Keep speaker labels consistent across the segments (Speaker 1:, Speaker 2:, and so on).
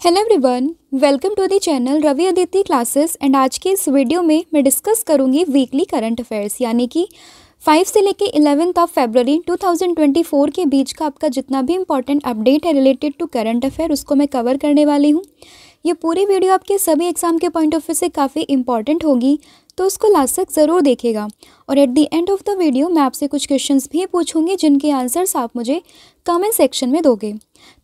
Speaker 1: Hello everyone, welcome to the channel Ravi Aditi classes. And आज के इस वीडियो में मैं डिस्कस करूंगी वीकली करंट अफेयर्स, यानी कि 5 से लेके 11 ऑफ फरवरी 2024 के बीच का आपका जितना भी इंपॉर्टेंट अपडेट है रिलेटेड टू करंट अफेयर उसको मैं कवर करने वाली हूँ। ये पूरी वीडियो आपके सभी एग्जाम के पॉइंट ऑफ व्यू से काफ़ी इंपॉर्टेंट होगी, तो उसको लास्ट तक ज़रूर देखिएगा। और at the end of the video मैं आपसे कुछ क्वेश्चंस भी पूछूंगी जिनके आंसर्स आप मुझे कमेंट सेक्शन में दोगे।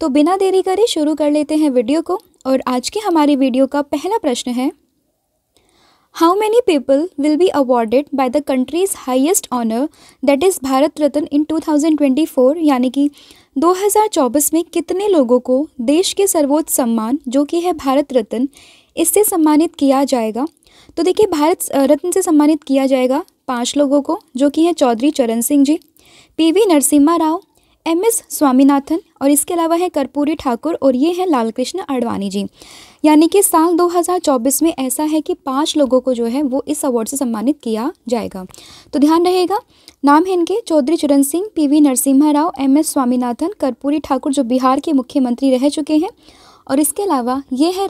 Speaker 1: तो बिना देरी करे शुरू कर लेते हैं वीडियो को। और आज की हमारी वीडियो का पहला प्रश्न है, how many people will be awarded by the country's highest honour that is Bharat Ratna in 2024, यानी कि 2024 में कितने लोगों को देश के सर्वोच्च सम्मान जो कि है भारत रत्न, इससे सम्मानित किया जाएगा। तो देखिए, भारत रत्न से सम्मानित किया जाएगा 5 लोगों को, जो कि हैं चौधरी चरण सिंह जी, पीवी नरसिम्हा राव, एमएस स्वामीनाथन और इसके अलावा है कर्पूरी ठाकुर और ये है लाल कृष्ण आडवाणी जी। यानी कि साल 2024 में ऐसा है कि 5 लोगों को जो है वो इस अवार्ड से सम्मानित किया जाएगा। तो ध्यान रहेगा, नाम है इनके चौधरी चरण सिंह, पीवी नरसिम्हा राव, एमएस स्वामीनाथन, कर्पूरी ठाकुर जो बिहार के मुख्यमंत्री रह चुके हैं, और इसके अलावा ये है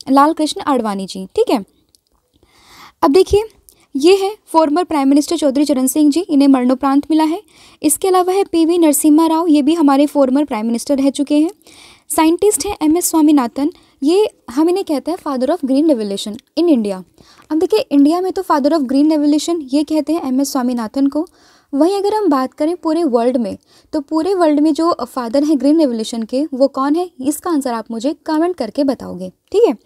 Speaker 1: लाल कृष्ण आडवाणी जी। ठीक है, अब देखिए, ये है फॉर्मर प्राइम मिनिस्टर चौधरी चरण सिंह जी, इन्हें मरणोपरांत मिला है। इसके अलावा है पीवी नरसिम्हा राव, ये भी हमारे फॉर्मर प्राइम मिनिस्टर रह चुके हैं। साइंटिस्ट हैं एमएस स्वामीनाथन, ये हम इन्हें कहते हैं father of green revolution in India. अब देखिए, इंडिया में तो फादर ऑफ ग्रीन रेवोल्यूशन ये कहते हैं एमएस स्वामीनाथन को। वहीं अगर हम बात करें पूरे वर्ल्ड में, तो पूरे वर्ल्ड में जो फादर हैं ग्रीन रेवोल्यूशन के, वो कौन है, इसका आंसर आप मुझे कमेंट करके बताओगे। ठीक है,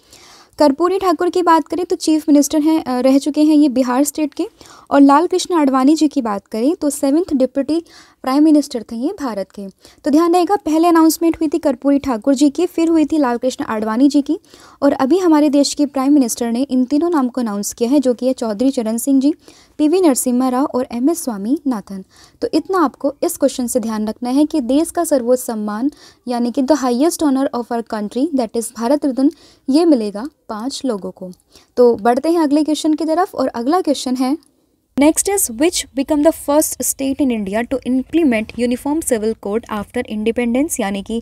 Speaker 1: कर्पूरी ठाकुर की बात करें तो चीफ मिनिस्टर हैं, रह चुके हैं ये बिहार स्टेट के। और लाल कृष्ण आडवाणी जी की बात करें तो 7th डिप्टी प्राइम मिनिस्टर थे ये भारत के। तो ध्यान रहेगा, पहले अनाउंसमेंट हुई थी कर्पूरी ठाकुर जी की, फिर हुई थी लाल कृष्ण आडवाणी जी की, और अभी हमारे देश के प्राइम मिनिस्टर ने इन तीनों नाम को अनाउंस किया है, जो कि है चौधरी चरण सिंह जी, पीवी नरसिम्हा राव और एमएस स्वामीनाथन। तो इतना आपको इस क्वेश्चन से ध्यान रखना है कि देश का सर्वोच्च सम्मान यानी कि the highest honour of our country that is Bharat Ratna, ये मिलेगा 5 लोगों को। तो बढ़ते हैं अगले क्वेश्चन की तरफ, और अगला क्वेश्चन है, next is which become the first state in India to implement uniform civil code after independence, यानी कि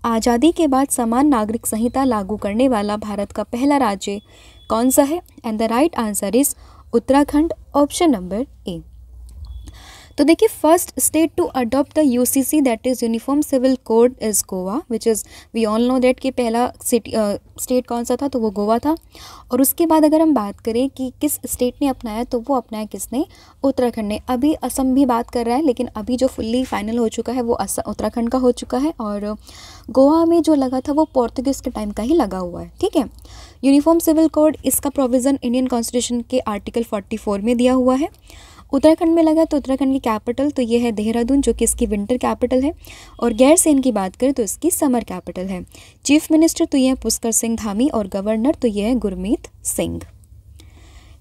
Speaker 1: आज़ादी के बाद समान नागरिक संहिता लागू करने वाला भारत का पहला राज्य कौन सा है। And the right answer is Uttarakhand, option number A. तो देखिए, first state to adopt the UCC that is uniform civil code is Goa, which is we all know that कि पहला स्टेट कौन सा था, तो वो गोवा था। और उसके बाद अगर हम बात करें कि किस स्टेट ने अपनाया, तो वो अपनाया किसने, उत्तराखंड ने। अभी असम भी बात कर रहा है, लेकिन अभी जो फुल्ली फाइनल हो चुका है वो उत्तराखंड का हो चुका है, और गोवा में जो लगा था वो पोर्तुगीज़ के टाइम का ही लगा हुआ है। ठीक है, यूनिफॉर्म सिविल कोड, इसका प्रोविज़न इंडियन कॉन्स्टिट्यूशन के आर्टिकल 44 में दिया हुआ है। उत्तराखंड में लगा तो उत्तराखंड की कैपिटल तो ये है देहरादून, जो कि इसकी विंटर कैपिटल है। और गैरसैंण की बात करें तो इसकी समर कैपिटल है। चीफ मिनिस्टर तो ये है पुष्कर सिंह धामी, और गवर्नर तो ये है Gurmeet Singh.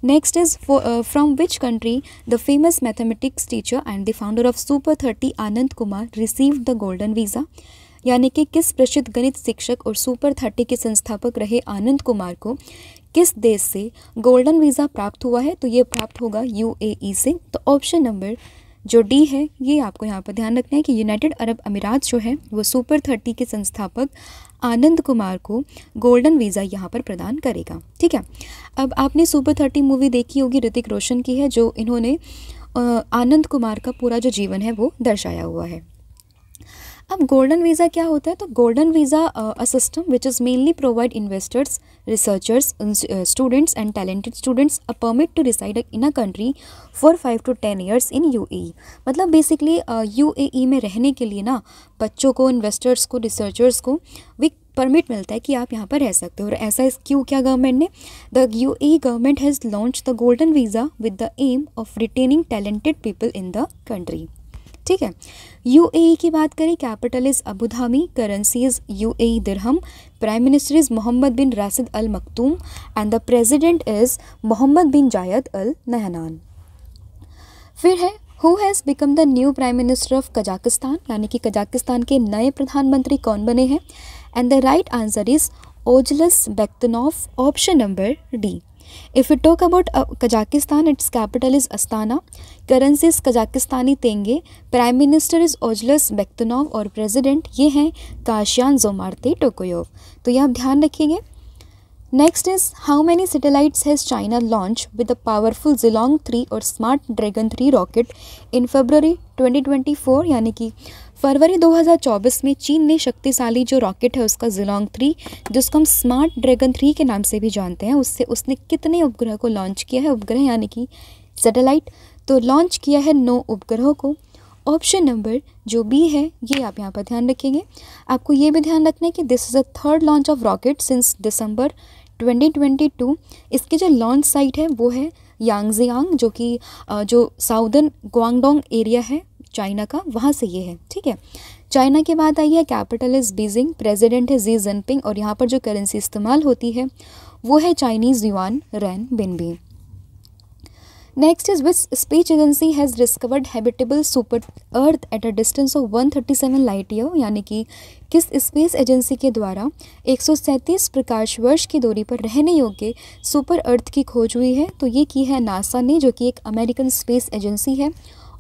Speaker 1: Next is from which country the famous mathematics teacher and the founder of super 30 Anand Kumar received the golden visa, यानी कि किस प्रसिद्ध गणित शिक्षक और सुपर 30 के संस्थापक रहे आनंद कुमार को किस देश से गोल्डन वीज़ा प्राप्त हुआ है। तो ये प्राप्त होगा यूएई से। तो ऑप्शन नंबर जो डी है, ये आपको यहाँ पर ध्यान रखना है कि यूनाइटेड अरब अमीरात जो है वो सुपर 30 के संस्थापक आनंद कुमार को गोल्डन वीज़ा यहाँ पर प्रदान करेगा। ठीक है, अब आपने सुपर 30 मूवी देखी होगी, ऋतिक रोशन की है, जो इन्होंने आनंद कुमार का पूरा जो जीवन है वो दर्शाया हुआ है। अब गोल्डन वीज़ा क्या होता है, तो golden visa a system which is mainly provide investors, researchers, students and talented students a permit to reside in a country for 5 to 10 years in UAE. मतलब बेसिकली यूएई में रहने के लिए ना बच्चों को, इन्वेस्टर्स को, रिसर्चर्स को भी परमिट मिलता है कि आप यहाँ पर रह सकते हो। और ऐसा क्यों किया गवर्नमेंट ने, the UAE government has launch the golden visa with the aim of retaining talented people in the country. ठीक है, यूएई की बात करें, capital is Abu Dhabi, currency is UAE dirham, prime minister is Mohammed bin Rashid Al Maktoum and the president is Mohammed bin Zayed Al Nahyan. फिर है, who has become the new prime minister of Kazakhstan, यानी कि Kazakhstan के नए प्रधानमंत्री कौन बने हैं। And the right answer is Olzhas Bektenov, option number D. If you talk about Kazakhstan, its capital is Astana, currency is Kazakhstani tenge, prime minister is Olzhas Bektenov और president ये हैं काशियान जोमार्ते टोकोयोव। तो ये आप ध्यान रखिएगा। Next is how many satellites has China launch with the powerful Jielong 3 और smart dragon 3 rocket in February 2024, यानी कि फरवरी 2024 में चीन ने शक्तिशाली जो रॉकेट है उसका जिलोंग 3, जिसको हम स्मार्ट ड्रैगन 3 के नाम से भी जानते हैं, उससे उसने कितने उपग्रह को लॉन्च किया है, उपग्रह यानी कि सैटेलाइट, तो लॉन्च किया है 9 उपग्रहों को। ऑप्शन नंबर जो बी है ये आप यहाँ पर ध्यान रखेंगे। आपको ये भी ध्यान रखना है कि this is a third launch of rocket since दिसंबर 2022। इसकी जो लॉन्च साइट है वो है यांगजियांग, जो कि जो साउदर्न ग्वांगडोंग एरिया है चाइना का, वहाँ से ये है। ठीक है, चाइना के बाद आई है कैपिटल इज़ बीजिंग, प्रेसिडेंट है जी जिनपिंग और यहाँ पर जो करेंसी इस्तेमाल होती है वो है Chinese yuan renminbi. Next is which space agency has discovered habitable super earth at a distance of 137 light year, यानी कि किस स्पेस एजेंसी के द्वारा 137 प्रकाश वर्ष की दूरी पर रहने योग्य सुपर अर्थ की खोज हुई है। तो ये की है नासा ने, जो कि एक अमेरिकन स्पेस एजेंसी है।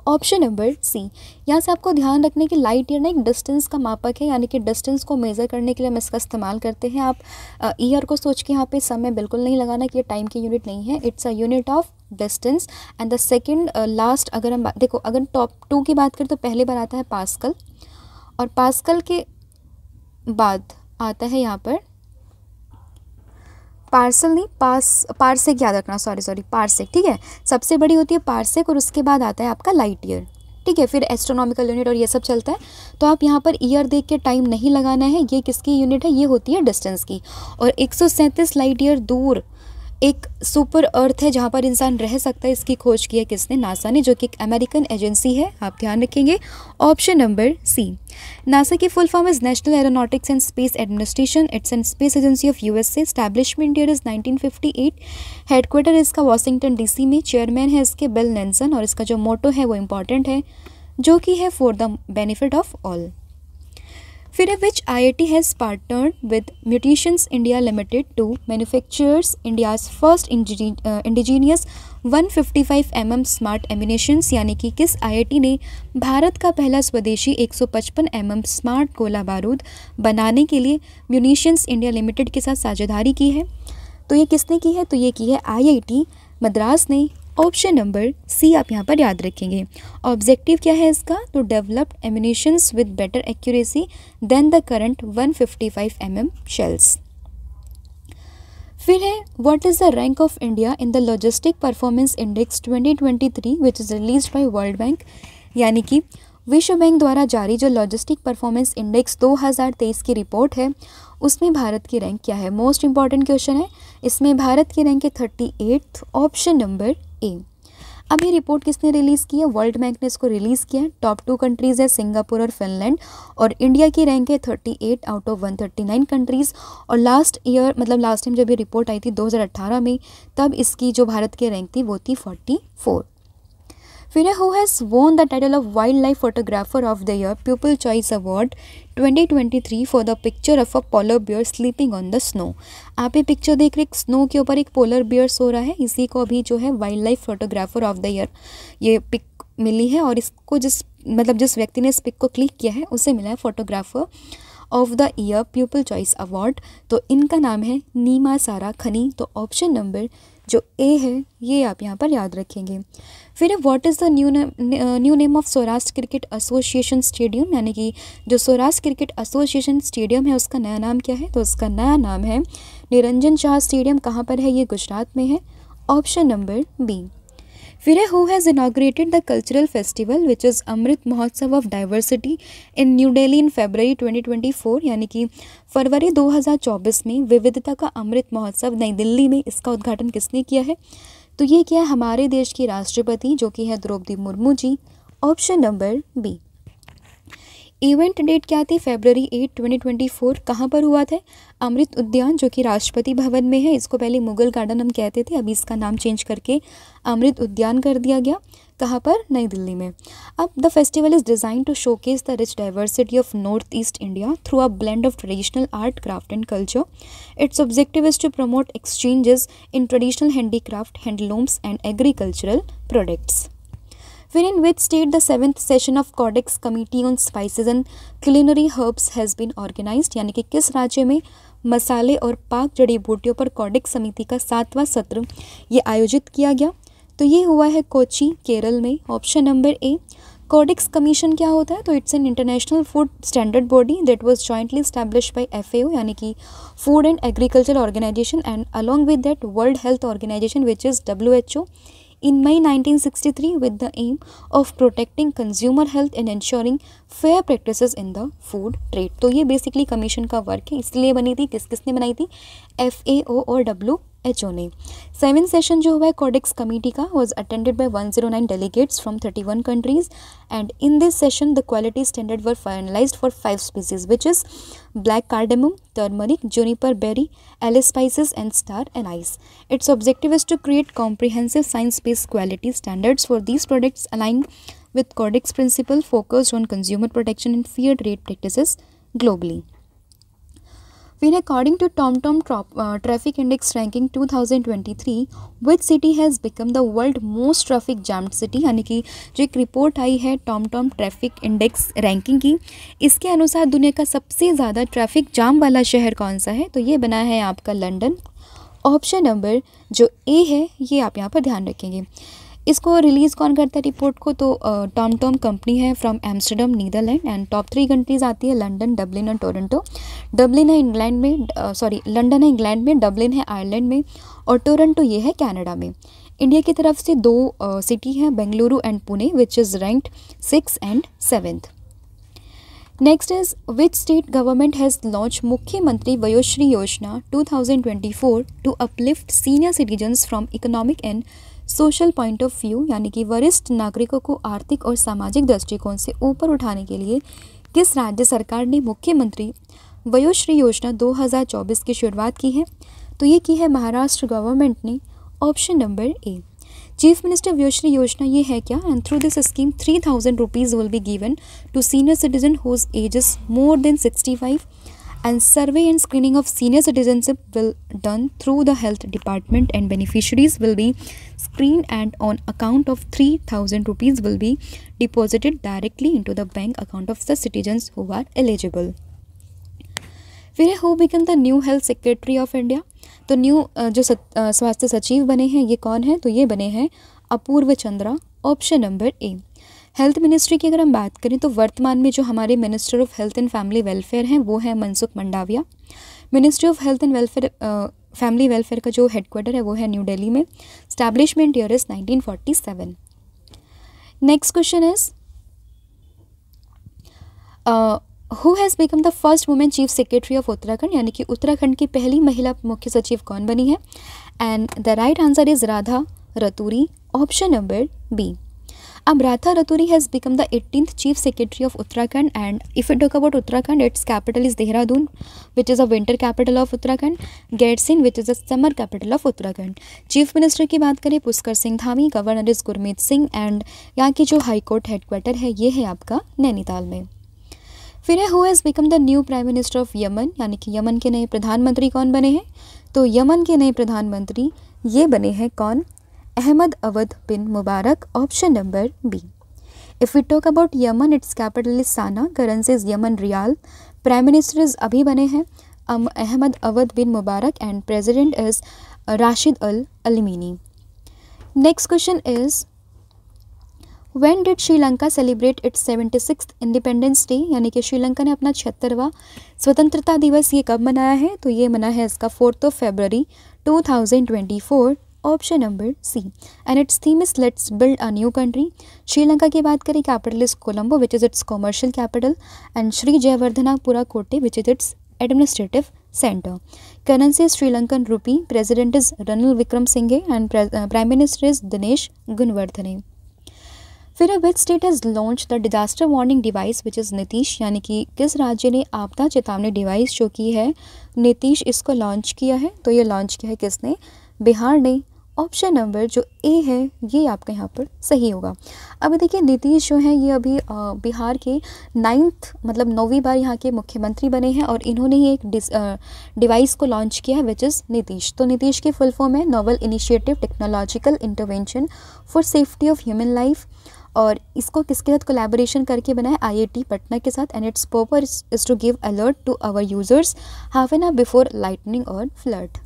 Speaker 1: Option number C. यहाँ से आपको ध्यान रखने की लाइट ईयर ना एक डिस्टेंस का मापक है, यानी कि डिस्टेंस को मेज़र करने के लिए हम इसका इस्तेमाल करते हैं। आप ईयर को सोच के यहाँ पे समय बिल्कुल नहीं लगाना कि ये टाइम की यूनिट नहीं है, it's a unit of distance. And the second last अगर हम देखो, अगर टॉप 2 की बात करें तो पहले बार आता है पास्कल, और पास्कल के बाद आता है यहाँ पर पार्सल नहीं पारसेक याद रखना, सॉरी पारसेक। ठीक है, सबसे बड़ी होती है पारसेक और उसके बाद आता है आपका लाइट ईयर। ठीक है, फिर एस्ट्रोनॉमिकल यूनिट और ये सब चलता है। तो आप यहाँ पर ईयर देख के टाइम नहीं लगाना है, ये किसकी यूनिट है, ये होती है डिस्टेंस की। और 137 लाइट ईयर दूर एक सुपर अर्थ है जहाँ पर इंसान रह सकता है, इसकी खोज की है किसने, नासा ने, जो कि एक अमेरिकन एजेंसी है, आप ध्यान रखेंगे। Option number C. नासा की full form is National Aeronautics and Space Administration, it's an space agency of USA, establishment year is 1958, headquarter इसका वाशिंगटन डीसी में, चेयरमैन है इसके बिल नेल्सन और इसका जो मोटो है वो इम्पॉर्टेंट है, जो कि है for the benefit of all. फिर which IIT has partnered with Munitions India Limited to manufactures India's first indigenous 155 mm smart ammunitions, यानी कि किस IIT ने भारत का पहला स्वदेशी 155 mm स्मार्ट गोला बारूद बनाने के लिए म्यूटेशंस इंडिया लिमिटेड के साथ साझेदारी की है। तो ये किसने की है, तो ये की है IIT मद्रास ने। ऑप्शन नंबर सी आप यहाँ पर याद रखेंगे। ऑब्जेक्टिव क्या है इसका, तो developed ammunitions with better accuracy than the current 155 mm shells. फिर है what is the rank of India in the logistic performance index 2023 which is released by World Bank, यानी कि विश्व बैंक द्वारा जारी जो लॉजिस्टिक परफॉर्मेंस इंडेक्स 2023 की report है उसमें भारत की रैंक क्या है। मोस्ट इंपॉर्टेंट क्वेश्चन है, इसमें भारत की रैंक है 38। ऑप्शन नंबर ए। अब ये रिपोर्ट किसने रिलीज़ की है, वर्ल्ड बैंक ने इसको रिलीज़ किया है। टॉप 2 कंट्रीज़ है सिंगापुर और फिनलैंड, और इंडिया की रैंक है 38 आउट ऑफ 139 कंट्रीज़। और लास्ट ईयर मतलब लास्ट टाइम जब ये रिपोर्ट आई थी 2018 में, तब इसकी जो भारत की रैंक थी वो थी 44। फिर who has won the title of wild life photographer of the year people choice award 2023 for the picture of a polar bear sleeping on the snow. आप ये पिक्चर देख रहे, स्नो के ऊपर एक पोलर बियर सो रहा है, इसी को अभी जो है wild life photographer of the year ये पिक मिली है, और इसको जिस व्यक्ति ने इस पिक को क्लिक किया है उसे मिला है photographer of the year people choice award. तो इनका नाम है नीमा सारा खनी। तो ऑप्शन नंबर जो ए है ये आप यहाँ पर याद रखेंगे। फिर what is the new name of Saurashtra cricket association stadium, यानी कि जो सौराष्ट्र क्रिकेट एसोसिएशन स्टेडियम है उसका नया नाम क्या है, तो उसका नया नाम है निरंजन शाह स्टेडियम। कहाँ पर है, ये गुजरात में है। Option number B. फिर है who has inaugurated the cultural festival which is Amrit Mahotsav of diversity in new Delhi in February 2024, यानी कि फरवरी 2024 में विविधता का अमृत महोत्सव नई दिल्ली में, इसका उद्घाटन किसने किया है, तो ये किया है हमारे देश की राष्ट्रपति जो कि है Droupadi Murmu ji. Option number B. Event date क्या थी? February 8, 2024। कहाँ पर हुआ था? अमृत उद्यान, जो कि राष्ट्रपति भवन में है। इसको पहले मुगल गार्डन हम कहते थे, अभी इसका नाम चेंज करके अमृत उद्यान कर दिया गया। कहाँ पर? नई दिल्ली में। अब the festival is design to showcase the rich diversity of North East India through a blend of traditional art, craft and culture. Its objective is to promote exchanges in traditional handicraft, handlooms and agricultural products. Wherein which state the 7th session of Codex Committee on Spices and Culinary Herbs has been organized, यानी कि किस राज्य में मसाले और पाक जड़ी बूटियों पर कॉडेक्स समिति का 7वां सत्र ये आयोजित किया गया? तो ये हुआ है कोची, केरल में। Option number A. Codex commission क्या होता है? तो it's an international food standard body that was jointly established by FAO, यानी कि food and agriculture organization, and along with that world health organization which is WHO in May 1963 with the aim of protecting consumer health and ensuring fair practices in the food trade. तो ये basically commission का work है, इसलिए बनी थी। किसने बनाई थी? FAO और WHO ने। 7th सेशन जो हुआ है कॉडेक्स कमेटी का was attended by 109 delegates from 31 countries, and in this session the quality standard were finalized for 5 species, which is black cardamom, turmeric, juniper berry, allspices and star anise. Its objective is to create comprehensive science-based quality standards for these products aligned with Codex principle focused on consumer protection and fair trade practices globally. When according to TomTom Traffic Index Ranking 2023, which city has become the world most traffic jammed city? यानी कि जो एक report आई है TomTom traffic index ranking की, इसके अनुसार दुनिया का सबसे ज़्यादा ट्रैफिक जाम वाला शहर कौन सा है? तो ये बना है आपका लंदन। ऑप्शन नंबर जो ए है ये आप यहाँ पर ध्यान रखेंगे। इसको रिलीज़ कौन करता है रिपोर्ट को? तो TomTom कंपनी है from Amsterdam, Netherlands, and top 3 countries आती है लंदन, डबलिन और टोरंटो। डबलिन है इंग्लैंड में, लंदन है इंग्लैंड में, डबलिन है आयरलैंड में, और टोरंटो ये है कनाडा में। इंडिया की तरफ से 2 सिटी हैं, Bengaluru and Pune, which is ranked 6th and 7th. Next is which state government has launched मुख्यमंत्री Vayoshri Yojana 2024 to uplift senior citizens from economic and social point of view, यानी कि वरिष्ठ नागरिकों को आर्थिक और सामाजिक दृष्टिकोण से ऊपर उठाने के लिए किस राज्य सरकार ने मुख्यमंत्री वयोश्री योजना 2024 की शुरुआत की है? तो ये की है महाराष्ट्र गवर्नमेंट ने। Option number A. Chief minister Vayoshri Yojana ये है क्या? And through this scheme 3000 rupees will be given to senior citizen whose ages more than 65, and survey and screening of senior citizenship will done through the health department, and beneficiaries will be screened, and on account of 3000 rupees will be deposited directly into the bank account of the citizens who are eligible. फिर who become the new health secretary of India? तो new जो स्वास्थ्य सचिव बने हैं ये कौन है? तो ये बने हैं Apurva Chandra. Option number A. Health ministry की अगर हम बात करें तो वर्तमान में जो हमारे minister of health and family welfare हैं वो है Mansukh Mandaviya. Ministry of health and welfare family welfare का जो हेडक्वार्टर है वो है न्यू दिल्ली में। Establishment year is 1947। Next question is who has become the first women chief secretary of Uttarakhand? यानी कि उत्तराखंड की पहली महिला मुख्य सचिव कौन बनी है? And the right answer is Radha Raturi. Option number B. अब Radha Raturi has become the 18th chief secretary of Uttarakhand, and if you talk about Uttarakhand, its capital is Dehradun which is a winter capital of Uttarakhand, Gairsain which is a summer capital of Uttarakhand. Chief minister की बात करें Pushkar Singh Dhami, governor is Gurmeet Singh, and यहाँ की जो high court headquarter है ये है आपका नैनीताल में। फिर है who has become the new prime minister of Yemen? यानी कि यमन के नए प्रधानमंत्री कौन बने हैं? तो यमन के नए प्रधानमंत्री ये बने हैं कौन? Ahmed Awad bin Mubarak. Option number B. If we talk about Yemen, its capital is Sanaa, currency is Yemen rial, prime minister is अभी बने हैं Ahmed Awad bin Mubarak, and president is Rashad al Alimi. Next question is When did Sri Lanka celebrate its 76th independence day? यानी कि श्रीलंका ने अपना 76वां स्वतंत्रता दिवस ये कब मनाया है? तो ये मना है इसका 4th February 2024। Option number C. And its theme is let's build a new country. Sri Lanka की बात करें capital is Colombo which is its commercial capital, and Sri Jayawardenepura Kotte which is its administrative centre. Currency is Sri Lankan rupee, president is Ranil Wickremesinghe, and prime minister is Dinesh Gunawardena. फिर है which state has launch the disaster warning device which is Nitish, यानी कि किस राज्य ने आपदा चेतावनी device जो की है नीतीश इसको लॉन्च किया है। तो ये लॉन्च किया है किसने, बिहार ने। ऑप्शन नंबर जो ए है ये आपका यहाँ पर सही होगा। अब देखिए नीतीश जो है ये अभी बिहार के 9th मतलब 9वीं बार यहाँ के मुख्यमंत्री बने हैं और इन्होंने ही एक डिवाइस को लॉन्च किया है विच इज़ नीतीश। तो नीतीश की फुल फॉर्म है novel initiative technological intervention for safety of human life, और इसको किसके साथ कोलैबोरेशन करके बनाया, IIT पटना के साथ। And its purpose is to give alert to our users half an hour before lightning और फ्लड।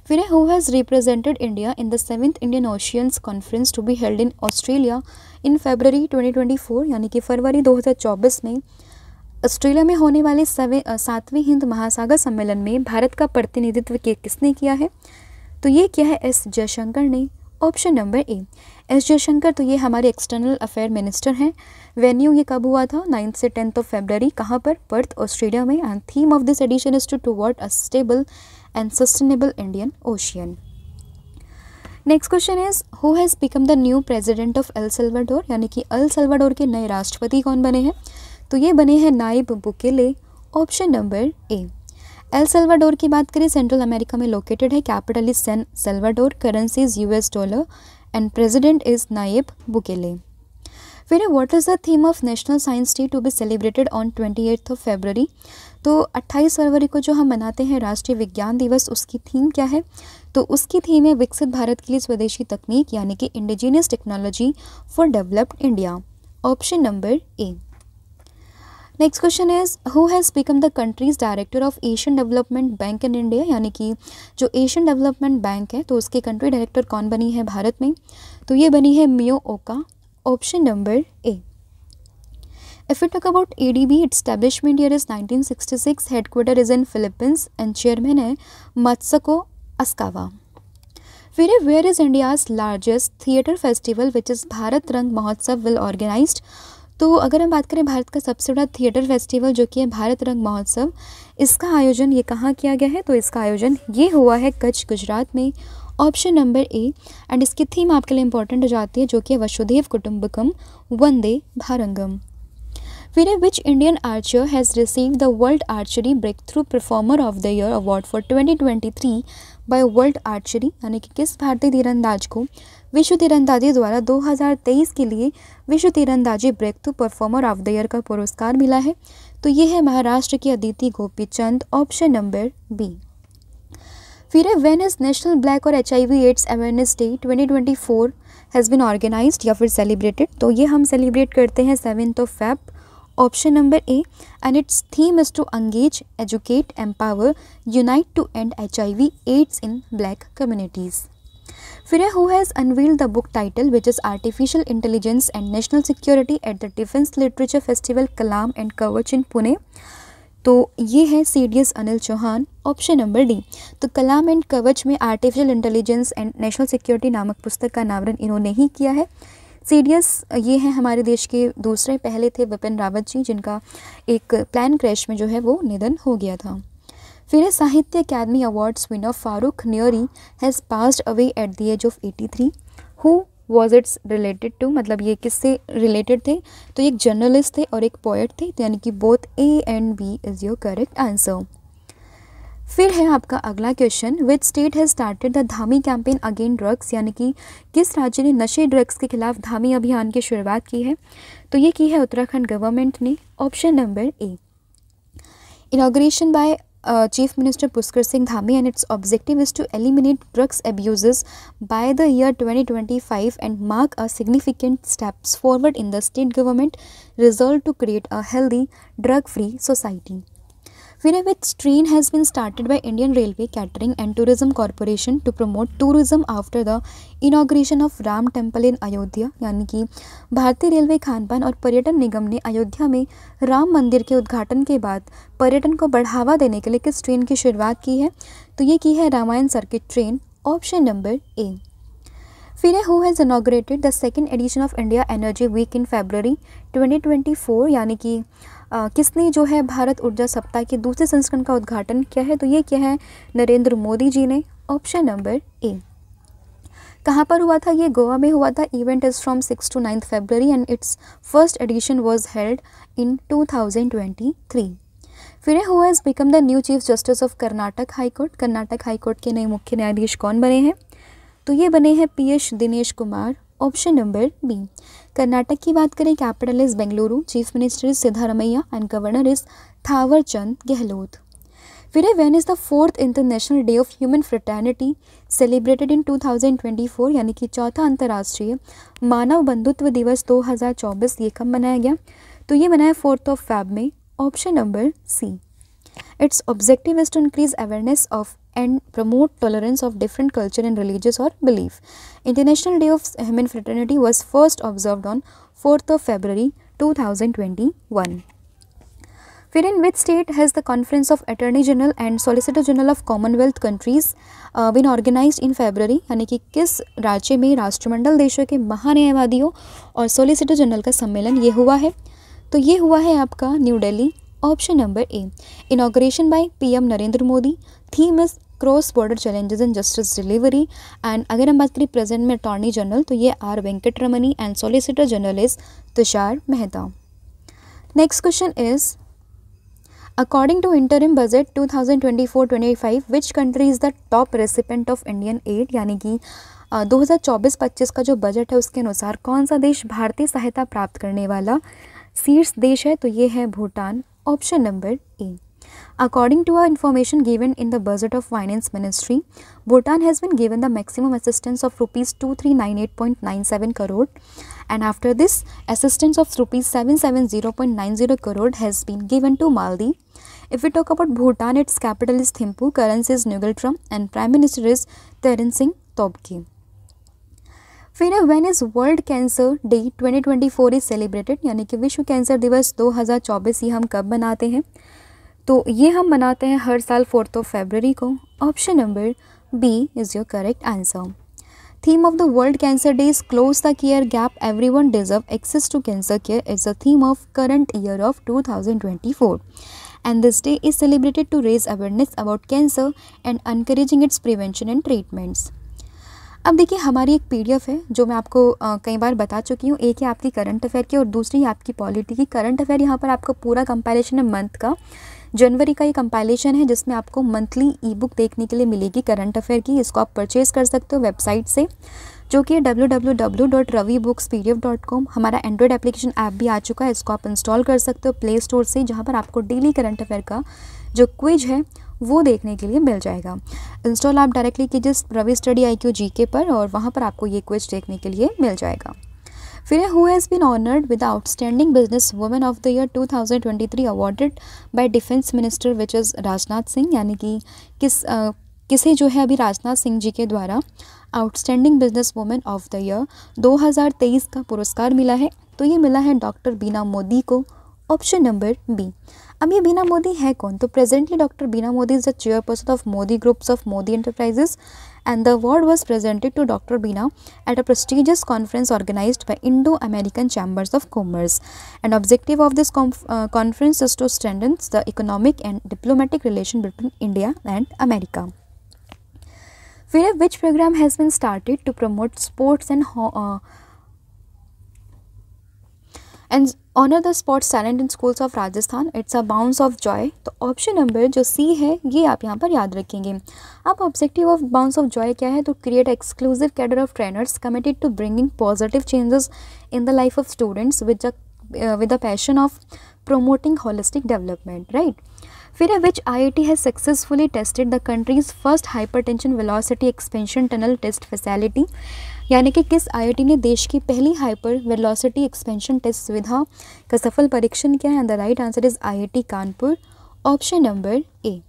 Speaker 1: फिर है who has represented India in the 7th Indian Oceans conference to be held in Australia in February 2024, यानी कि फरवरी 2024 में Australia में होने वाले 7वें हिंद महासागर सम्मेलन में भारत का प्रतिनिधित्व किसने किया है। तो ये किया है एस जयशंकर ने। Option number A S Jaishankar, तो ये हमारे एक्सटर्नल अफेयर मिनिस्टर हैं। वेन्यू ये कब हुआ था, 9 से 10 फरवरी, कहाँ पर, पर्थ ऑस्ट्रेलिया में। And theme of this edition is toward a stable and sustainable Indian Ocean. Next question is who has become the new president of El Salvador, यानी कि एल सल्वाडोर के नए राष्ट्रपति कौन बने हैं। तो ये बने हैं Nayib Bukele. Option number A. El Salvador की बात करें सेंट्रल अमेरिका में लोकेटेड है, capital is San Salvador, currency is US dollar and president is Nayib Bukele. फिर what is the theme of national science day to be celebrated on 28 फरवरी। तो 28 फरवरी को जो हम मनाते हैं राष्ट्रीय विज्ञान दिवस, उसकी थीम क्या है। तो उसकी थीम है विकसित भारत के लिए स्वदेशी तकनीक, यानी कि indigenous technology for developed India. Option number A. Next question is who has become the countries director of Asian development bank in India, यानी कि जो एशियन डेवलपमेंट बैंक है तो उसके कंट्री डायरेक्टर कौन बनी है भारत में। तो ये बनी है मियो ओका। Option number A. If we talk about ADB, its establishment year is 1966, headquarter is in Philippines and chairman है Matsuko Asakawa। फिर where is India's largest theatre festival which is Bharat रंग महोत्सव will organized। तो अगर हम बात करें भारत का सबसे बड़ा थिएटर फेस्टिवल जो कि है भारत रंग महोत्सव, इसका आयोजन ये कहाँ किया गया है। तो इसका आयोजन ये हुआ है कच्छ गुजरात में। Option number A. एंड इसकी थीम आपके लिए इंपॉर्टेंट हो जाती है जो कि वसुधैव कुटुंबकम वंदे भारंगम। फिर which Indian archer has received the world archery breakthrough performer of the year award for 2023 by world archery, यानी कि किस भारतीय तीरंदाज को विश्व तीरंदाजी द्वारा 2023 के लिए विश्व तीरंदाजी breakthrough performer of the year का पुरस्कार मिला है। तो ये है महाराष्ट्र की Aditi Gopichand. Option number B. फिर है व्हेन इज नेशनल ब्लैक और HIV AIDS awareness day 2024 has been organized या फिर सेलिब्रेटेड। तो ये हम सेलिब्रेट करते हैं 7 Feb. Option number A. And its theme is to engage, educate, empower, unite to end HIV AIDS in black communities. फिर है who has unveiled the book title which is artificial intelligence and national security at the defence literature festival Kalam and Kavach in Pune. तो ये है CDS Anil Chauhan. Option number D. तो Kalam and Kavach में artificial intelligence and national security नामक पुस्तक का अनावरण इन्होंने ही किया है। CDS ये हैं हमारे देश के दूसरे, पहले थे विपिन रावत जी जिनका एक प्लान क्रैश में जो है वो निधन हो गया था। फिर साहित्य अकादमी अवार्ड्स विनर फारूक न्योरी has passed away at the age of 83। Who was its related to, मतलब ये किससे रिलेटेड थे। तो एक जर्नलिस्ट थे और एक पोएट थे, तो यानी कि both A and B is your correct answer. फिर है आपका अगला question which state has started the Dhami campaign again drugs, यानी कि किस राज्य ने नशे ड्रग्स के खिलाफ धामी अभियान की शुरुआत की है। तो ये की है उत्तराखंड गवर्नमेंट ने। Option number A. Inauguration by Chief Minister Pushkar Singh Dhami and its objective is to eliminate drugs abuses by the year 2025 and mark a significant steps forward in the state government resolve to create a healthy drug-free society. फिर which train has been started by Indian Railway Catering and Tourism Corporation to promote tourism after the inauguration of Ram Temple in Ayodhya, यानी कि भारतीय railway खानपान और पर्यटन निगम ने अयोध्या में राम मंदिर के उद्घाटन के बाद पर्यटन को बढ़ावा देने के लिए किस ट्रेन की शुरुआत की है। तो ये की है Ramayan circuit train. Option number A. फिर who has inaugurated the second edition of India energy week in February 2024, यानी कि किसने जो है भारत ऊर्जा सप्ताह के दूसरे संस्करण का उद्घाटन किया है। तो ये क्या है नरेंद्र मोदी जी ने। ऑप्शन नंबर ए। कहाँ पर हुआ था? ये गोवा में हुआ था। Event is from 6 to 9 February and it's first edition was held in 2023। फिर who has become the new chief justice of Karnataka high court? Karnataka high court के नए मुख्य न्यायाधीश कौन बने हैं? तो ये बने हैं P S Dinesh Kumar, option number B. Karnataka की बात करें, capital is Bengaluru, chief minister is Siddaramaiah and governor is Thaawar Chand Gehlot. फिर है when is the 4th international day of human fraternity celebrated in 2024, यानी कि चौथा अंतर्राष्ट्रीय मानव बंधुत्व दिवस 2024 ये कब मनाया गया? तो ये मनाया 4 Feb में, option number C. Its objective is to increase awareness of and promote tolerance of different culture and religious or belief. International Day of Human Fraternity was first observed on 4th February 2021. फिर in which state has the Conference of Attorney General and Solicitor General of Commonwealth countries been organized in February? यानी कि किस राज्य में राष्ट्रमंडल देशों के महान्यायवादियों और सोलिसिटर जनरल का सम्मेलन ये हुआ है? तो ये हुआ है आपका new Delhi, option number A. Inauguration by PM Narendra Modi. Theme is cross border challenges in justice delivery. And अगर हम बात करें प्रेजेंट में अटॉर्नी जनरल, तो ये R Venkataramani and solicitor general is Tushar Mehta. Next question is according to interim budget 2024-25 which country is the top recipient of Indian aid? यानी कि 2024-25 का जो बजट है उसके अनुसार कौन सा देश भारतीय सहायता प्राप्त करने वाला शीर्ष देश है? तो ये है Bhutan, option number A. According to our information given in the budget of Finance Ministry, Bhutan has been given the maximum assistance of rupees 2398.97 crore, and after this assistance of rupees 770.90 crore has been given to Maldives. If we talk about Bhutan, its capital is Thimphu, currency is Nugaltram, and Prime Minister is Theren Singh Tobgay. फिर when is world cancer day 2024 is celebrated? यानी कि विश्व cancer दिवस 2024 ये हम कब मनाते हैं? तो ये हम मनाते हैं हर साल 4 February को, option number B is your correct answer. Theme of the world cancer day is close the care gap everyone deserve access to cancer care is the theme of current year of 2024 and this day is celebrated to raise awareness about cancer and encouraging its prevention and treatments. अब देखिए हमारी एक PDF है जो मैं आपको कई बार बता चुकी हूँ। एक है आपकी करंट अफेयर की और दूसरी आपकी पॉलिटी की। करंट अफेयर यहाँ पर आपको पूरा कंपाइलेशन है मंथ का, जनवरी का ये कंपाइलेशन है जिसमें आपको मंथली ई बुक देखने के लिए मिलेगी करंट अफेयर की। इसको आप परचेज कर सकते हो वेबसाइट से, जो कि www.ravibooks.pdf.com। हमारा एंड्रॉयड एप्लीकेशन ऐप भी आ चुका है, इसको आप इंस्टॉल कर सकते हो प्ले स्टोर से, जहाँ पर आपको डेली करंट अफेयर का जो क्विज है वो देखने के लिए मिल जाएगा। इंस्टॉल आप डायरेक्टली कीजिए रवि स्टडी IQ GK पर और वहाँ पर आपको ये क्विज देखने के लिए मिल जाएगा। फिर who has been honoured with outstanding business women of the year 2023 awarded by defence minister which is Rajnath Singh? यानी कि किसे जो है अभी राजनाथ सिंह जी के द्वारा outstanding business women of the year 2023 का पुरस्कार मिला है? तो ये मिला है डॉक्टर बीना मोदी को, ऑप्शन नंबर बी। अब ये बीना मोदी है कौन? तो presently doctor Bina Modi is the chairperson of Modi groups of Modi enterprises and the award was presented to Dr. Beena at a prestigious conference organized by Indo-American Chambers of Commerce. And objective of this conference is to strengthen the economic and diplomatic relation between India and America. Where which program has been started to promote sports and honor the sports talent in schools of Rajasthan? It's a bounce of joy. तो option number जो सी है ये आप यहाँ पर याद रखेंगे। अब objective of bounce of joy क्या है? तो create exclusive cadre of trainers committed to bringing positive changes in the life of students with the passion of promoting holistic development, right? फिर which IIT has successfully tested the country's first hypertension velocity expansion tunnel test facility? यानी कि किस IIT ने देश की पहली hyper velocity expansion test सुविधा का सफल परीक्षण किया है? And the right answer is IIT Kanpur, option number A.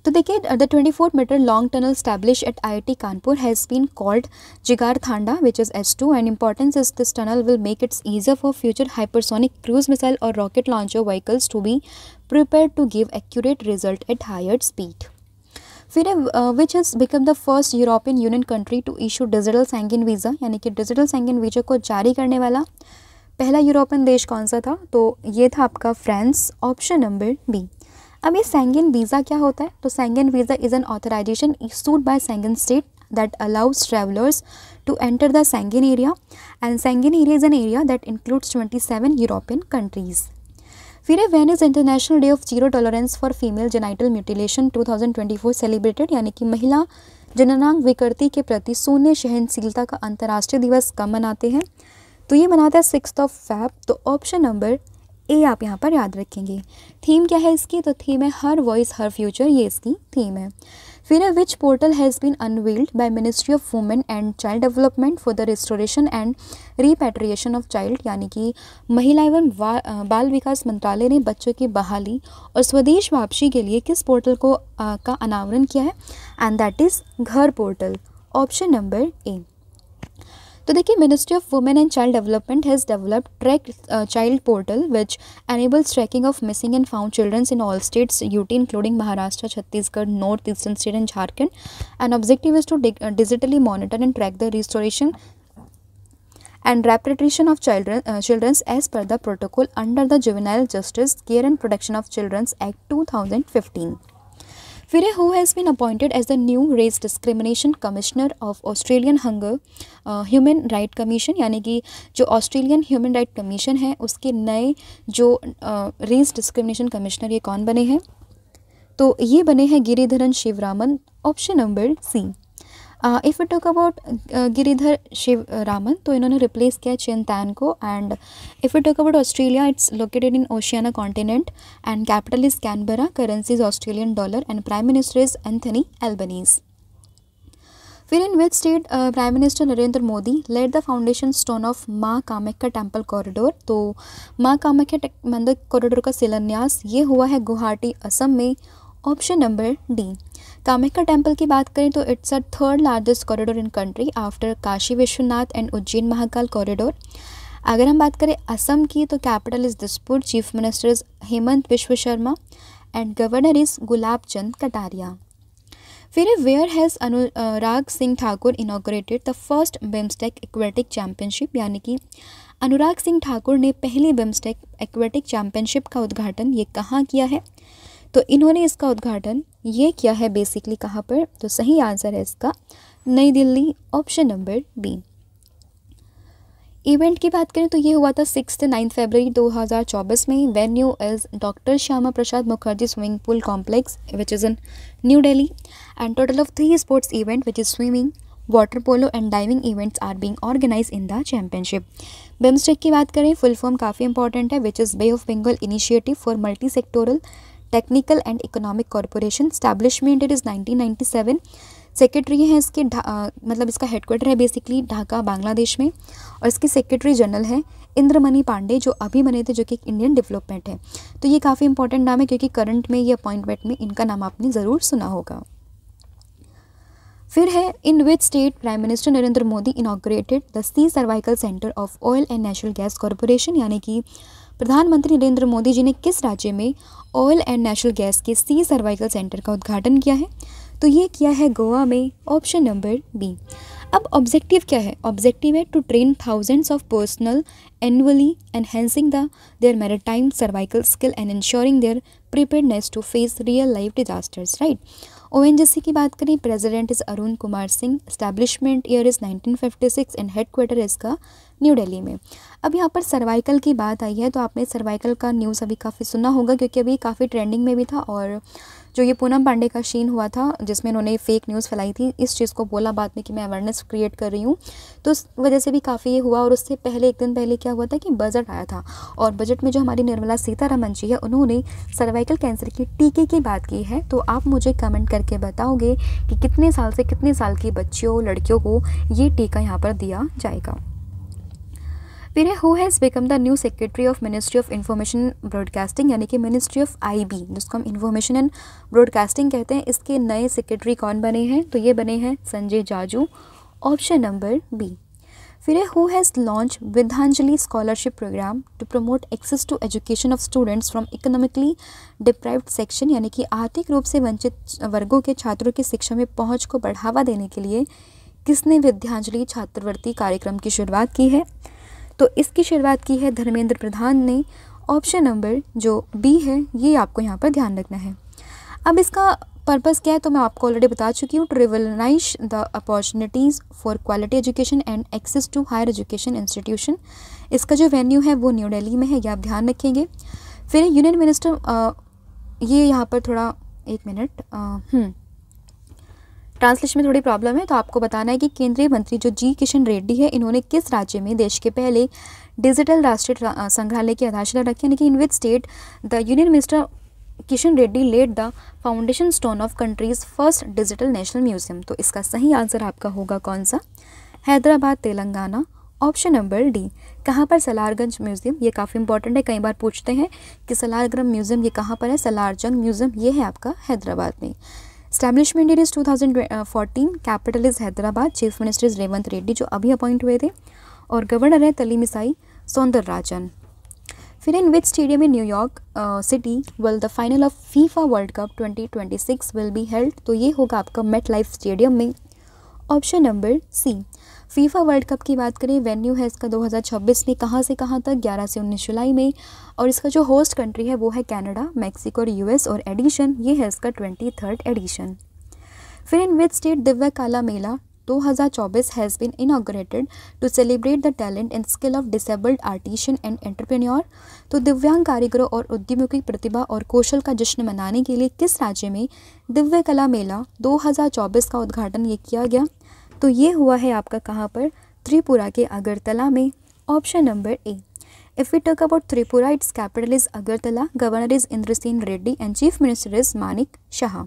Speaker 1: तो देखिए the 24-meter long tunnel established at IIT Kanpur has been called Jigar Thanda, which is S2, and importance is this tunnel will make it easier for future hypersonic cruise missile or rocket launcher vehicles to be prepared to give accurate result at higher speed. फिर which has become the first European Union country to issue digital Schengen visa, यानी कि digital Schengen visa को जारी करने वाला पहला European देश कौन सा था? तो ये था आपका फ्रांस, ऑप्शन नंबर बी। अब ये शेंगेन वीज़ा क्या होता है? तो Schengen visa is an authorization issued by Schengen state that allows travelers to enter the Schengen area, and Schengen area is an area that includes 27 European countries. फिर है when is international day of zero tolerance for female genital mutilation 2024 celebrated, यानी कि महिला जननांग विकृति के प्रति शून्य सहनशीलता का अंतर्राष्ट्रीय दिवस कब मनाते हैं? तो ये मनाता है 6 फ़रवरी। तो ऑप्शन नंबर ए आप यहाँ पर याद रखेंगे। थीम क्या है इसकी? तो थीम है हर वॉइस हर फ्यूचर, ये इसकी थीम है। फिर है which portal has been unveiled by ministry of women and child development for the restoration and repatriation of child, यानी कि महिला एवं बाल विकास मंत्रालय ने बच्चों की बहाली और स्वदेश वापसी के लिए किस पोर्टल को का अनावरण किया है? एंड दैट इज़ घर पोर्टल, ऑप्शन नंबर ए। तो देखिए, ministry of women and child development has developed track child portal which enables tracking of missing and found children in all states UT including Maharashtra, Chhattisgarh, North Eastern State and Jharkhand. And objective is to digitally monitor and track the restoration and repatriation of children as per the protocol under the Juvenile Justice Care and Protection of Children Act 2015. फिर है who has been appointed as the new race discrimination commissioner of Australian hunger human right commission, यानी कि जो Australian human right commission है उसके नए जो race discrimination commissioner ये कौन बने हैं? तो ये बने हैं Giridharan Sivaraman, option number C. If you talk about Giridhar Sivaraman, तो इन्होंने रिप्लेस किया चिंतान को। And if you talk about Australia, its located in Oceania continent and capital is Canberra, currency is Australian dollar and prime minister is Anthony Albanese. फिर in which state prime minister Narendra Modi laid the foundation stone of Maa Kamakhya temple corridor? तो माँ कामाख्या मंदिर corridor का शिलान्यास ये हुआ है गुवाहाटी, असम में, option number D. Kamakhya temple की बात करें तो it's a third largest corridor in country after Kashi Vishwanath and Ujjain Mahakal corridor. अगर हम बात करें असम की, तो capital is Dispur, chief minister is Hemant Vishwa Sharma and governor is Gulab Chand Kataria. फिर where has Anurag Singh Thakur inaugurated the first BIMSTEC aquatic championship, यानी कि अनुराग सिंह ठाकुर ने पहली बिम्स्टेक एक्वेटिक चैम्पियनशिप का उद्घाटन ये कहाँ किया है? तो इन्होंने इसका उद्घाटन ये किया है बेसिकली कहाँ पर? तो सही आंसर है इसका नई Delhi, option number B. Event की बात करें तो ये हुआ था 6 से 9 फरवरी 2024 में। Venue is doctor Shyama Prasad Mukherjee swimming pool complex which is in new Delhi and total of 3 sports event which is swimming, water polo and diving events are being organize in the championship. BIMSTEC की बात करें, फुल फॉर्म काफ़ी important है, which is bay of Bengal initiative for multi sectoral technical and economic corporation. Establishment it is 1997। Secretary है इसके मतलब इसका headquarter है बेसिकली ढाका, बांग्लादेश में, और इसके सेक्रेटरी जनरल है इंद्रमणि पांडे, जो अभी बने थे, जो कि एक इंडियन डेवलपमेंट है। तो ये काफ़ी इंपॉर्टेंट नाम है क्योंकि करंट में ये अपॉइंटमेंट में इनका नाम आपने ज़रूर सुना होगा। फिर है in which state prime minister Narendra Modi inaugurated the sea survival centre of oil and natural gas corporation, यानी कि प्रधानमंत्री नरेंद्र मोदी जी ने किस राज्य में ऑयल एंड नेचुरल गैस के सी सर्वाइकल सेंटर का उद्घाटन किया है? तो ये किया है गोवा में, ऑप्शन नंबर बी। अब ऑब्जेक्टिव क्या है? ऑब्जेक्टिव है to train thousands of personnel annually enhancing their maritime survival skill and ensuring their preparedness to face real life disasters, right. ONGC की बात करें, president is Arun Kumar Singh, establishment year is 1956 and headquarter इसका new Delhi में। अब यहाँ पर cervical की बात आई है तो आपने सर्वाइकल का न्यूज़ अभी काफ़ी सुना होगा क्योंकि अभी काफ़ी ट्रेंडिंग में भी था, और जो ये पूनम पांडे का सीन हुआ था जिसमें उन्होंने फेक न्यूज़ फैलाई थी, इस चीज़ को बोला बाद में कि मैं अवेयरनेस क्रिएट कर रही हूँ, तो उस वजह से भी काफ़ी ये हुआ। और उससे पहले एक दिन पहले क्या हुआ था कि बजट आया था, और बजट में जो हमारी निर्मला सीतारमन जी है उन्होंने सर्वाइकल कैंसर के टीके की बात की है। तो आप मुझे कमेंट करके बताओगे कि कितने साल से कितने साल की बच्चियों लड़कियों को ये टीका यहाँ पर दिया जाएगा। फिर है who has become the new secretary of ministry of information broadcasting, यानी कि मिनिस्ट्री ऑफ IB, जिसको हम इंफॉर्मेशन एंड ब्रॉडकास्टिंग कहते हैं। इसके नए सेक्रेटरी कौन बने हैं? तो ये बने हैं Sanjay Jaju, option number B. फिर है who has launch Vidyanjali scholarship programme to promote access to education of students from economically deprived section, यानी कि आर्थिक रूप से वंचित वर्गों के छात्रों की शिक्षा में पहुँच को बढ़ावा देने के लिए किसने विद्यांजलि छात्रवृत्ति कार्यक्रम की शुरुआत की है? तो इसकी शुरुआत की है धर्मेंद्र प्रधान ने, ऑप्शन नंबर जो बी है ये आपको यहाँ पर ध्यान रखना है। अब इसका पर्पस क्या है तो मैं आपको ऑलरेडी बता चुकी हूँ, to revolutionise the opportunities for quality education and access to higher education institution. इसका जो वेन्यू है वो न्यू दिल्ली में है, ये आप ध्यान रखेंगे। फिर यूनियन मिनिस्टर, ये यहाँ पर थोड़ा एक मिनट ट्रांसलेशन में थोड़ी प्रॉब्लम है, तो आपको बताना है कि केंद्रीय मंत्री जो जी किशन रेड्डी है, इन्होंने किस राज्य में देश के पहले डिजिटल राष्ट्रीय संग्रहालय की आधारशिला रखी, यानी कि in which state the union minister Kishan Reddy laid the foundation stone of country's first digital national museum. तो इसका सही आंसर आपका होगा कौन सा? Hyderabad, Telangana. Option number D. कहाँ पर? सलारगंज म्यूजियम। ये काफ़ी इंपॉर्टेंट है, कई बार पूछते हैं कि सलारगंज म्यूजियम ये कहाँ पर है। सलारजंग म्यूजियम ये है आपका हैदराबाद में। Establishment year is 2014, capital is Hyderabad, chief minister is Revanth Reddy जो अभी अपॉइंट हुए थे, और गवर्नर है तलीमिसाई सौंदरराजन। फिर in which stadium in New York city will the final of FIFA world cup 2026 will be held. तो ये होगा आपका मेट लाइफ स्टेडियम में। Option number C. FIFA world cup की बात करें, वेन्यू है इसका 2026 में, कहाँ से कहाँ तक? 11 से 19 जुलाई में, और इसका जो होस्ट कंट्री है वो है कनाडा, मैक्सिको और यूएस, और एडिशन ये है इसका 23rd एडिशन। फिर in which state Divya Kala Mela 2024 has been inaugurated to celebrate the talent and skill of disabled artisan and entrepreneur. तो दिव्यांग कारीगरों और उद्यमियों की प्रतिभा और कौशल का जश्न मनाने के लिए किस राज्य में दिव्य कला मेला 2024 का उद्घाटन ये किया गया? तो ये हुआ है आपका कहाँ पर? त्रिपुरा के अगरतला में। Option number A. If we talk about Tripura, its capital is Agartala, governor is Indrasena Reddy and chief minister is Manik Saha.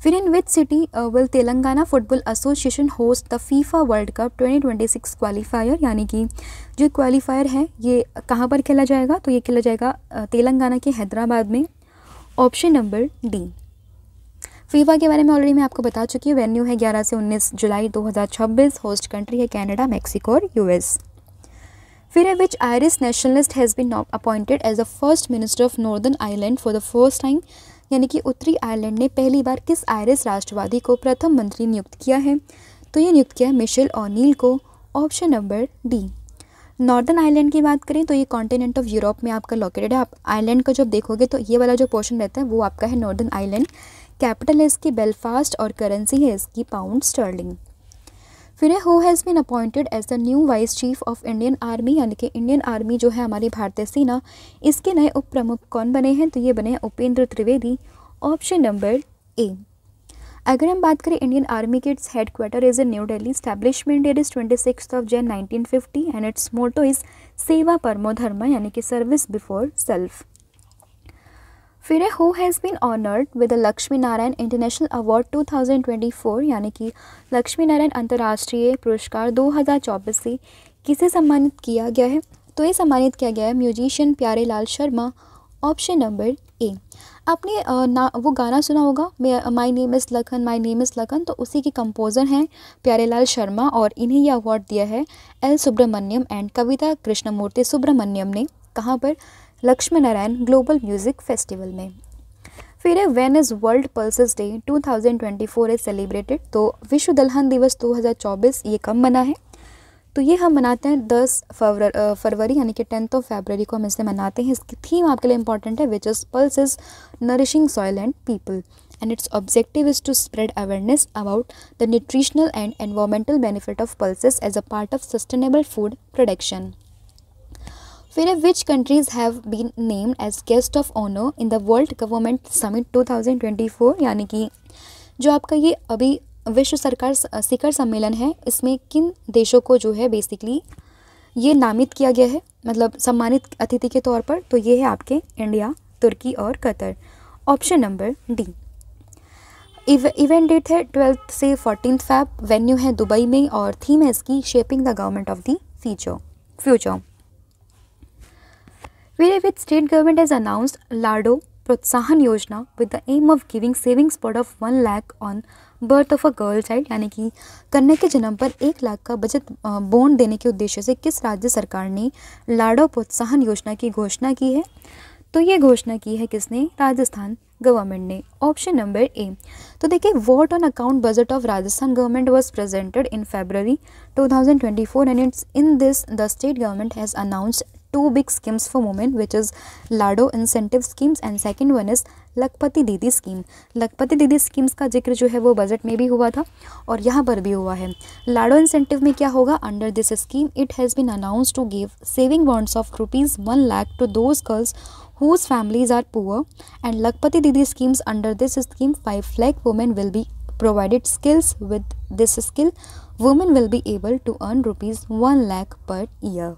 Speaker 1: फिर in which city will Telangana football association host the FIFA world cup 2026 qualifier, यानी कि जो क्वालिफायर है ये कहाँ पर खेला जाएगा? तो ये खेला जाएगा तेलंगाना के हैदराबाद में। Option number D. फीफा के बारे में ऑलरेडी मैं आपको बता चुकी हूँ, वेन्यू है 11 से 19 जुलाई 2026, होस्ट कंट्री है कनाडा, मैक्सिको और यूएस। फिर है which Irish nationalist has been appointed as the first minister of Northern Ireland for the first time, यानी कि उत्तरी आयरलैंड ने पहली बार किस आयरिश राष्ट्रवादी को प्रथम मंत्री नियुक्त किया है? तो ये नियुक्त किया है मिशेल ओनील को। Option number D. Northern Ireland की बात करें तो ये कॉन्टिनेंट ऑफ यूरोप में आपका लोकेटेड है। आप आयरलैंड का जब देखोगे तो ये वाला जो पोर्शन रहता है वो आपका है नॉर्दर्न आयरलैंड। कैपिटल है इसकी बेलफास्ट और करेंसी है इसकी पाउंड स्टर्लिंग। फिर है who has been appointed as the new vice chief of Indian army, यानी कि इंडियन आर्मी जो है हमारी भारतीय सेना, इसके नए उप प्रमुख कौन बने हैं? तो ये बने हैं Upendra Trivedi. Option number A. अगर हम बात करें इंडियन आर्मी के, its headquarter is in new Delhi, establishment date is 26 Jan 1950 and its motto is सेवा परमो धर्म, यानी कि सर्विस बिफोर सेल्फ। फिर है who has been honoured with the Lakshmi Narayan international award 2024, यानी कि लक्ष्मी नारायण अंतर्राष्ट्रीय पुरस्कार 2024 से किसे सम्मानित किया गया है? तो ये सम्मानित किया गया है musician Pyarelal Sharma. Option number ए। आपने वो गाना सुना होगा my name is Lakhan, my name is Lakhan, तो उसी के कंपोज़र हैं प्यारेलाल शर्मा, और इन्हें यह अवार्ड दिया है एल सुब्रमण्यम एंड कविता कृष्णमूर्ति सुब्रमण्यम ने। कहाँ पर? Lakshmi Narayan global music festival में। फिर है when is world pulses day 2024 is celebrated, तो विश्व दलहन दिवस 2024 ये कब मना है? तो ये हम मनाते हैं 10 फरवरी, यानी कि 10 फरवरी को हम इसे मनाते हैं। इसकी थीम आपके लिए इंपॉर्टेंट है, which is pulses nourishing soil and people, and its objective is to spread awareness about the nutritional and environmental benefit of pulses as a part of sustainable food production. फिर which countries have been named as guest of honour in the world government summit 2024, यानी कि जो आपका ये अभी विश्व सरकार शिखर सम्मेलन है, इसमें किन देशों को जो है बेसिकली ये नामित किया गया है, मतलब सम्मानित अतिथि के तौर पर? तो ये है आपके इंडिया, तुर्की और कतर। Option number D. Event date है 12 से 14 Feb, वेन्यू है दुबई में, और थीम है इसकी shaping the government of the future. Which state government has announced लाडो प्रोत्साहन योजना with the aim of giving savings pot of 1 lakh on birth of a girl child, यानी कि कन्या के जन्म पर 1 लाख का बचत बॉन्ड देने के उद्देश्य से किस राज्य सरकार ने लाडो प्रोत्साहन योजना की घोषणा की है? तो ये घोषणा की है किसने? राजस्थान गवर्नमेंट ने। Option number A. तो देखिए, vote on account budget of Rajasthan government was presented in February 2024 and it's in this the state government has announced two big schemes for women, which is Lado incentive schemes and second one is लखपति दीदी scheme. लखपति दीदी schemes का जिक्र जो है वो budget में भी हुआ था और यहाँ पर भी हुआ है। लाडो इंसेंटिव में क्या होगा, under this scheme it has been announce to give saving bonds of ₹1 lakh to those girls whose families are poor, and Lakpati Didi schemes, under this scheme 5 lakh women will be provided skills. With this skill women will be able to earn ₹1 lakh per year।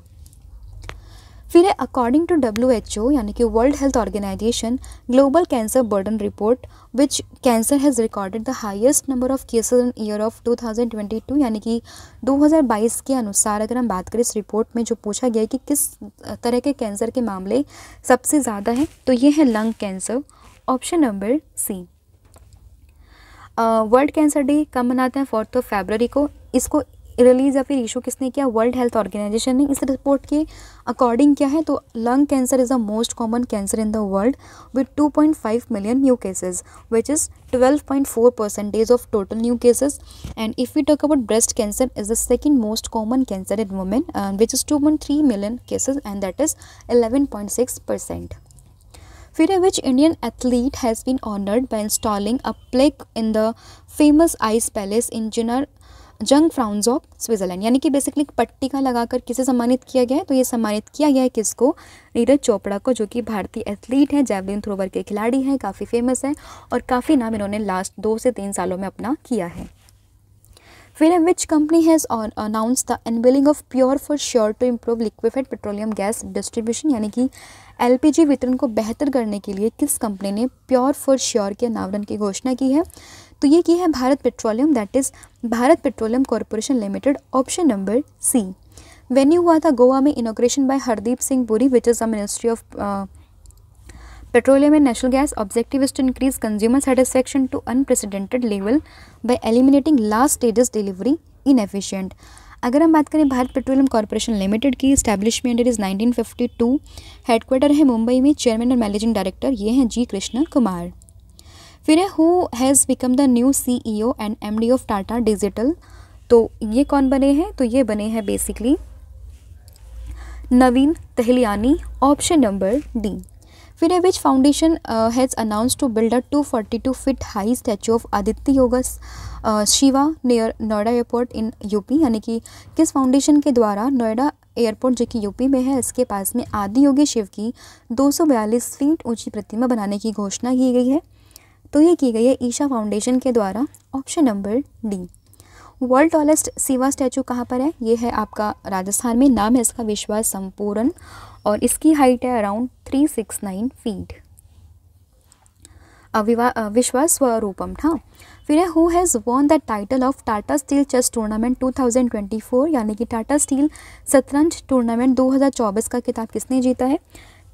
Speaker 1: फिर है according to WHO यानी कि world health organization global cancer burden report which cancer has recorded the highest number of cases in year of 2022 यानी कि 2022 के अनुसार अगर हम बात करें इस रिपोर्ट में जो पूछा गया है कि किस तरह के कैंसर के मामले सबसे ज़्यादा हैं, तो ये है lung cancer, option number C. World cancer day कब मनाते हैं, 4 फरवरी को। इसको रिलीज या फिर इशू किसने किया, वर्ल्ड हेल्थ ऑर्गेनाइजेशन ने। इस रिपोर्ट के अकॉर्डिंग क्या है, तो lung cancer is the most common cancer in the world with 2.5 million new cases which is 12.4% of total new cases. And if we talk about breast cancer is the second most common cancer in women which is 2.3 million cases and that is 11.6%। फिर which Indian athlete has been honoured by installing a plaque in the famous ice palace in Jungfraujoch Switzerland, यानी कि basically पट्टिका लगाकर किसे सम्मानित किया गया है, तो ये सम्मानित किया गया है किसको, नीरज चोपड़ा को, जो कि भारतीय एथलीट हैं, जैवलिन थ्रोवर के खिलाड़ी हैं, काफ़ी फेमस हैं और काफ़ी नाम इन्होंने लास्ट 2 से 3 सालों में अपना किया है। फिर which company has announce the unveiling of pure for sure to improve liquified petroleum gas distribution, यानी कि LPG वितरण को बेहतर करने के लिए किस कंपनी ने प्योर फॉर श्योर के अनावरण की घोषणा की है, तो ये की है Bharat petroleum, that is Bharat petroleum corporation limited, option number C. Venue हुआ था गोवा में, inauguration by Hardeep Singh Puri which is the ministry of petroleum and natural gas. Objective is to increase consumer satisfaction to unprecedented level by eliminating last stages delivery inefficient. अगर हम बात करें Bharat petroleum corporation limited की, establishment is 1952, headquarter है मुंबई में, chairman और managing director ये हैं जी कृष्ण कुमार। फिर है who has become the new CEO and MD of Tata digital, तो ये कौन बने हैं, तो ये बने हैं basically Naveen Tahilyani, option number D. फिर है which foundation has announce to build a 242 feet high statue of Aditya Yoga Shiva near Noida airport in UP, यानी कि किस फाउंडेशन के द्वारा नोएडा एयरपोर्ट जो कि UP में है इसके पास में आदि योगी शिव की 242 फीट ऊंची प्रतिमा बनाने की घोषणा की गई है, तो ये की गई है ईशा फाउंडेशन के द्वारा, option number D. World tallest Shiva statue कहाँ पर है, ये है आपका राजस्थान में, नाम है इसका विश्वास संपूर्ण और इसकी हाइट है अराउंड 369 फीट। विश्वास स्वरूपम था। फिर है who has won the title of Tata steel chess tournament 2024, यानी कि टाटा स्टील शतरंज टूर्नामेंट 2024 का खिताब किसने जीता है,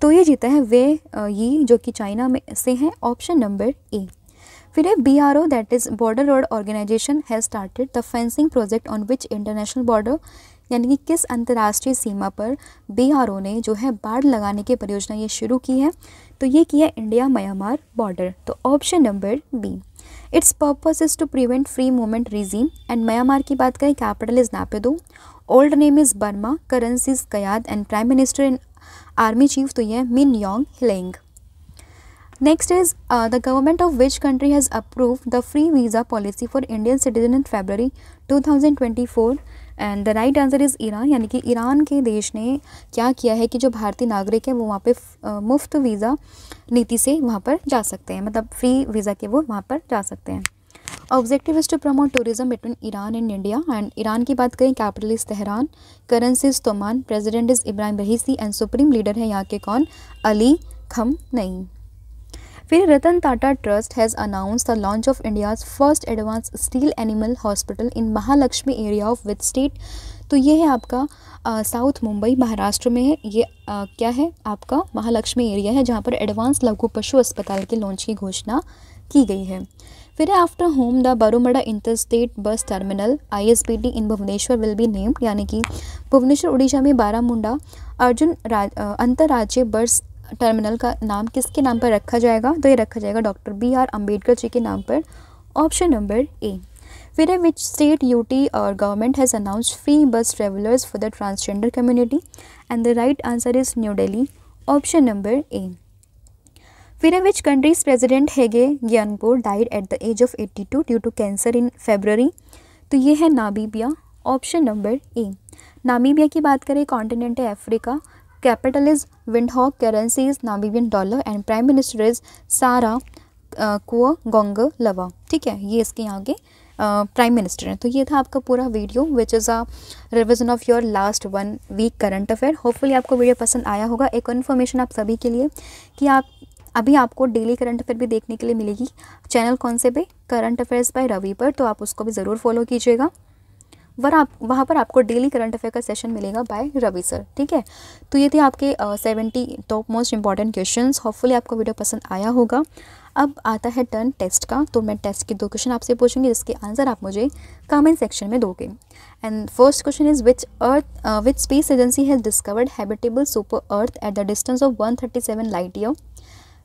Speaker 1: तो ये जीता है वे यी जो कि चाइना में से हैं, ऑप्शन नंबर ए। फिर है BRO that is border road organisation has started the fencing project on which international border, यानी कि किस अंतर्राष्ट्रीय सीमा पर BRO ने जो है बाड़ लगाने की परियोजना ये शुरू की है, तो ये की है इंडिया म्यांमार बॉर्डर, तो option number B. Its purpose is to prevent free movement regime and Myanmar की बात करें capital is Naypyidaw, old name is Burma, currency is kyat and prime minister in army chief तो ये Min Aung Hlaing. Next is the government of which country has approve the free visa policy for Indian citizen in February 2024 and the right answer is Iran, यानी कि Iran के देश ने क्या किया है कि जो भारतीय नागरिक है वो वहाँ पे मुफ्त वीज़ा नीति से वहाँ पर जा सकते हैं, मतलब फ्री वीज़ा के वो वहाँ पर जा सकते हैं। Objective is to promote tourism between Iran and India and Iran की बात करें capital is Tehran, currency is toman, president is Ebrahim Raisi and supreme leader है यहाँ के कौन, अली खमनई। फिर Ratan Tata trust has announce the launch of India's first advance steel animal hospital in Mahalakshmi area of which state, तो ये है आपका south Mumbai Maharashtra में है, ये क्या है आपका महालक्ष्मी एरिया है जहाँ पर एडवांस लघु पशु अस्पताल के लॉन्च की घोषणा की गई है। फिर after whom the Baramunda inter state bus terminal ISBT in Bhubaneswar will be named, यानी कि भुवनेश्वर उड़ीसा में बारामुंडा अर्जुन अंतर्राज्यीय बस टर्मिनल का नाम किसके नाम पर रखा जाएगा, तो ये रखा जाएगा डॉक्टर BR अम्बेडकर जी के नाम पर, ऑप्शन नंबर ए। फिर है विच स्टेट यूटी और government has announced free bus travellers for the transgender community and the right answer is new Delhi, option number A. फिर है विच कंट्रीज प्रेसिडेंट हेगे ग्यानपोर died at the age of 82 due to cancer in February, तो ये है Namibia, option number A. Namibia की बात करें continent है Africa, capital is Windhoek, currency is Namibian dollar and prime minister is सारा कुआगोंगलवा, ठीक है, ये इसके यहाँ के प्राइम मिनिस्टर हैं। तो ये था आपका पूरा video which is a revision of your last 1 week current affair. Hopefully आपको वीडियो पसंद आया होगा। एक इन्फॉर्मेशन आप सभी के लिए कि अभी आपको डेली करंट अफेयर भी देखने के लिए मिलेगी चैनल कौन से पे, करंट अफेयर्स बाय रवि पर, तो आप उसको भी ज़रूर फॉलो कीजिएगा। वहाँ पर आपको डेली करंट अफेयर का सेशन मिलेगा बाय रवि सर, ठीक है। तो ये थे आपके 70 top most important questions. Hopefully आपको वीडियो पसंद आया होगा। अब आता है टर्न टेस्ट का, तो मैं टेस्ट के 2 क्वेश्चन आपसे पूछूंगी जिसके आंसर आप मुझे कमेंट सेक्शन में दोगे। And first question is which space agency has discovered habitable super earth at the distance of 137 light year,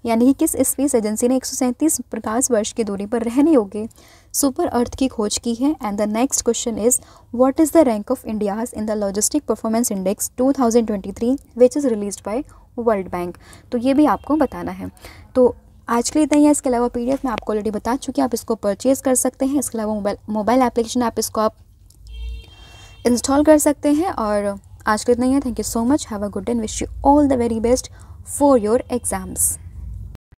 Speaker 1: यानी कि किस स्पेस एजेंसी ने 137 प्रकाश वर्ष की दूरी पर रहने योग्य सुपर अर्थ की खोज की है। And the next question is what is the rank of India's in the logistic performance index 2023 which is released by World bank, तो ये भी आपको बताना है। तो आज के लिए इतना ही है। इसके अलावा PDF मैं आपको ऑलरेडी बता चुकी, आप इसको परचेज़ कर सकते हैं। इसके अलावा मोबाइल एप्लीकेशन आप इसको आप इंस्टॉल कर सकते हैं। और आज के लिए इतना ही है। Thank you so much, have a good day and wish you all the very best for your exams.